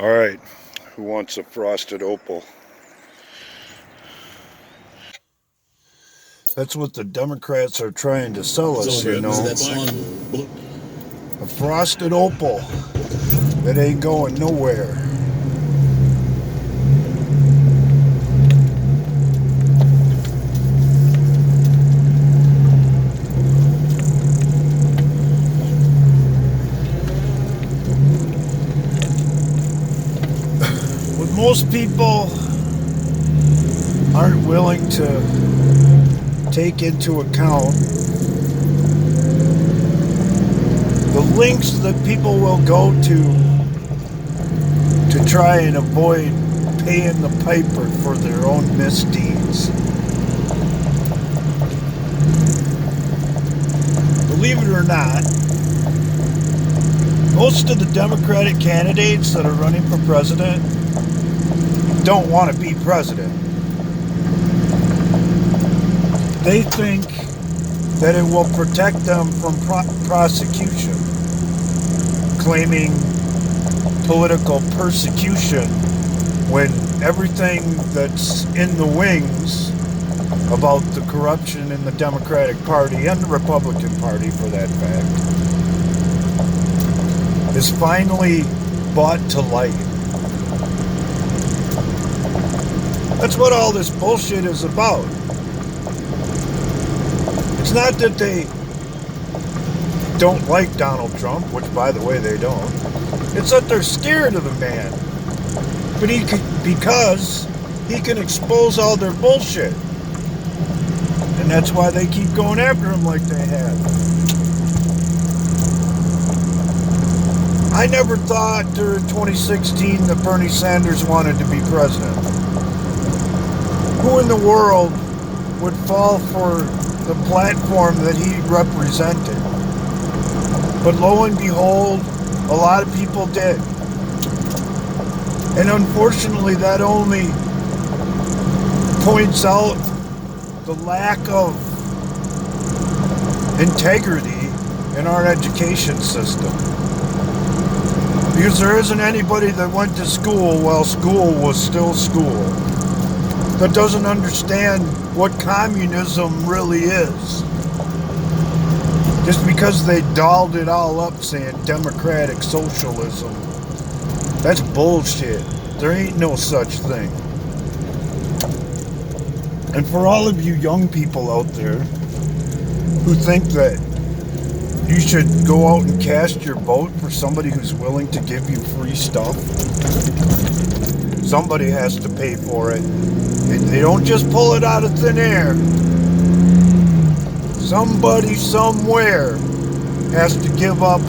Alright, who wants a frosted opal? That's what the Democrats are trying to sell us, you know. A frosted opal that ain't going nowhere. What most people aren't willing to take into account, the links that people will go to try and avoid paying the piper for their own misdeeds. Believe it or not, most of the Democratic candidates that are running for president don't want to be president. They think that it will protect them from prosecution, claiming political persecution when everything that's in the wings about the corruption in the Democratic Party and the Republican Party, for that fact, is finally brought to light. That's what all this bullshit is about. It's not that they don't like Donald Trump, which, by the way, they don't. It's that they're scared of the man. But because he can expose all their bullshit. And that's why they keep going after him like they have. I never thought during 2016 that Bernie Sanders wanted to be president. Who in the world would fall for the platform that he represented? But lo and behold, a lot of people did. And unfortunately, that only points out the lack of integrity in our education system. Because there isn't anybody that went to school while school was still school that doesn't understand what communism really is. Just because they dolled it all up saying democratic socialism, that's bullshit. There ain't no such thing. And for all of you young people out there who think that you should go out and cast your vote for somebody who's willing to give you free stuff, somebody has to pay for it. They don't just pull it out of thin air. Somebody somewhere has to give up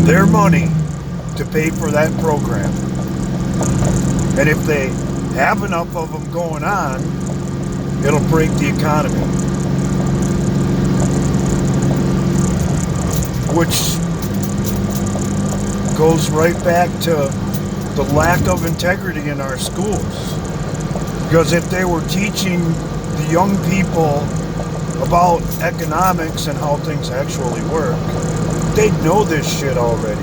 their money to pay for that program. And if they have enough of them going on, it'll break the economy. Which goes right back to the lack of integrity in our schools. Because if they were teaching the young people about economics and how things actually work, they'd know this shit already.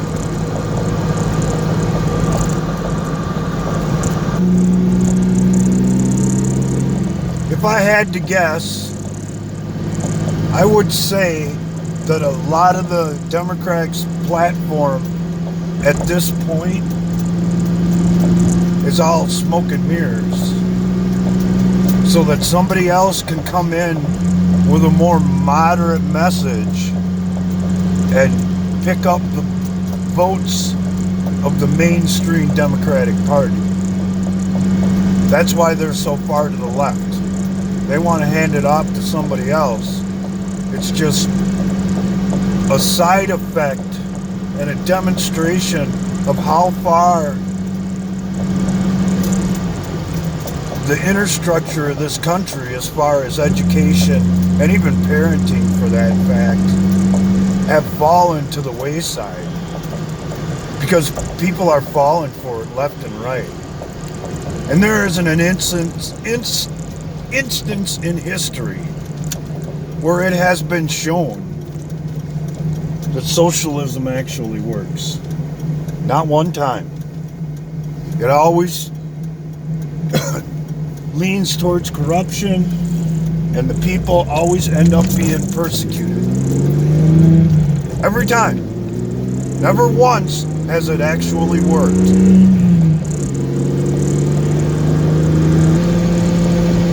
If I had to guess, I would say that a lot of the Democrats' platform at this point is all smoke and mirrors, so that somebody else can come in with a more moderate message and pick up the votes of the mainstream Democratic Party. That's why they're so far to the left. They want to hand it off to somebody else. It's just a side effect and a demonstration of how far the inner structure of this country, as far as education and even parenting for that fact, have fallen to the wayside. Because people are falling for it left and right. And there isn't an instance in history where it has been shown that socialism actually works. Not one time. It always leans towards corruption, and the people always end up being persecuted. Every time. Never once has it actually worked.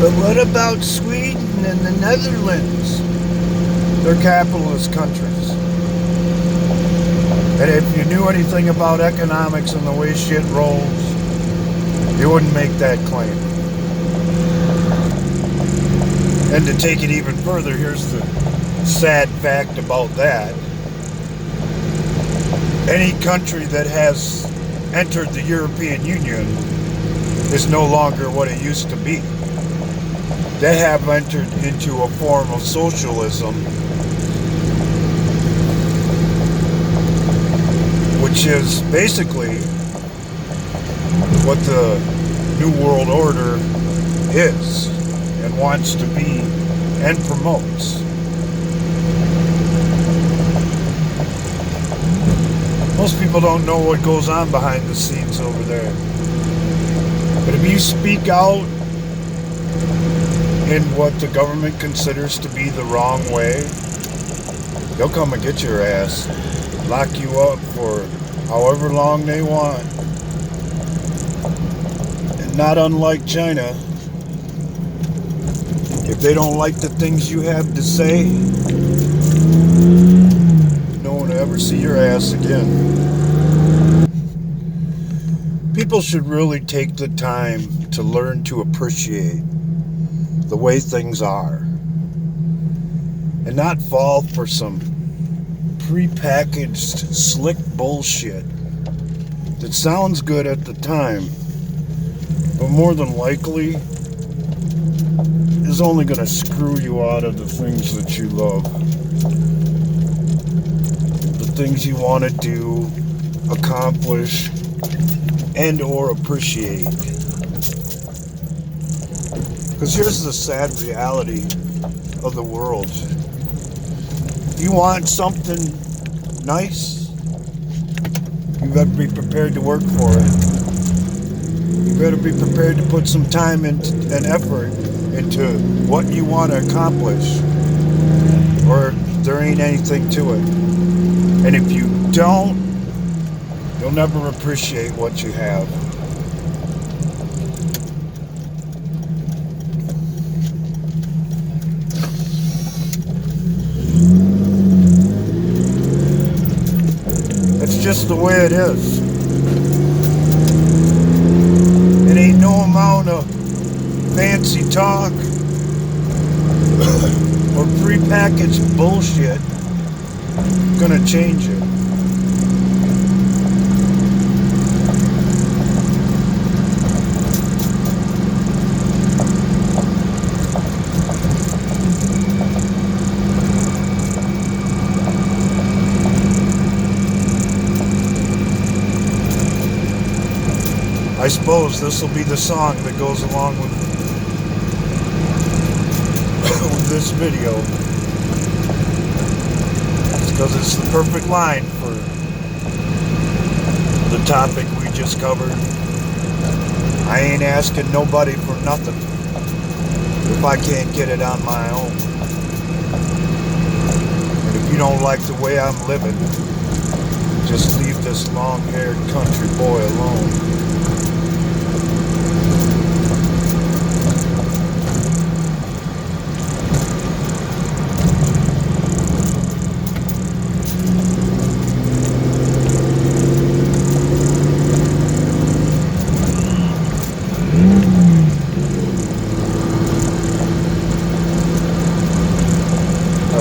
But what about Sweden and the Netherlands? They're capitalist countries. And if you knew anything about economics and the way shit rolls, you wouldn't make that claim. And to take it even further, here's the sad fact about that. Any country that has entered the European Union is no longer what it used to be. They have entered into a form of socialism, which is basically what the New World Order is and wants to be and promotes. Most people don't know what goes on behind the scenes over there. But if you speak out in what the government considers to be the wrong way, they'll come and get your ass, lock you up for however long they want. And not unlike China, if they don't like the things you have to say, no one will ever see your ass again. People should really take the time to learn to appreciate the way things are and not fall for some prepackaged slick bullshit that sounds good at the time, but more than likely is only going to screw you out of the things that you love, the things you want to do, accomplish, and or appreciate. Because here's the sad reality of the world. If you want something nice, you better be prepared to work for it. You better be prepared to put some time and effort into what you want to accomplish, or there ain't anything to it. And if you don't, you'll never appreciate what you have. It's just the way it is. It ain't no amount of fancy talk or prepackaged bullshit gonna change it. I suppose this will be the song that goes along with this video. It's because it's the perfect line for the topic we just covered. I ain't asking nobody for nothing if I can't get it on my own. And if you don't like the way I'm living, just leave this long-haired country boy alone.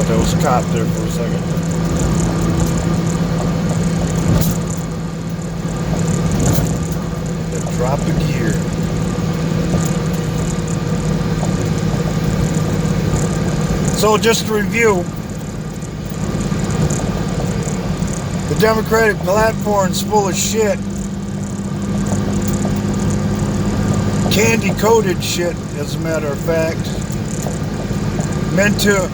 There was a cop there for a second. Then drop a gear. So just to review, the Democratic platform's full of shit. Candy-coated shit, as a matter of fact. Meant to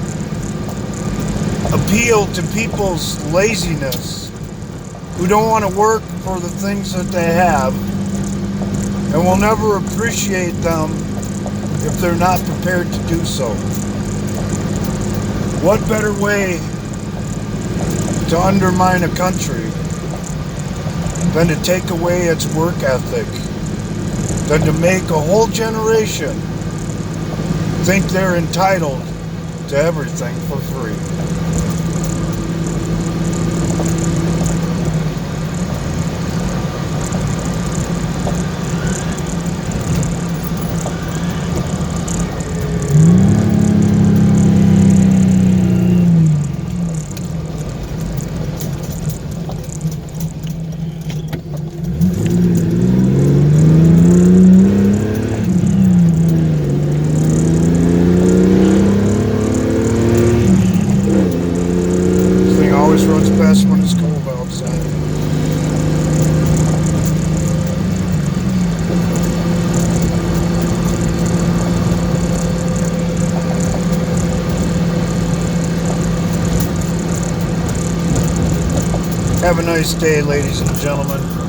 appeal to people's laziness who don't want to work for the things that they have and will never appreciate them if they're not prepared to do so. What better way to undermine a country than to take away its work ethic, than to make a whole generation think they're entitled to everything for free? Always runs best when it's cold outside. Have a nice day, ladies and gentlemen.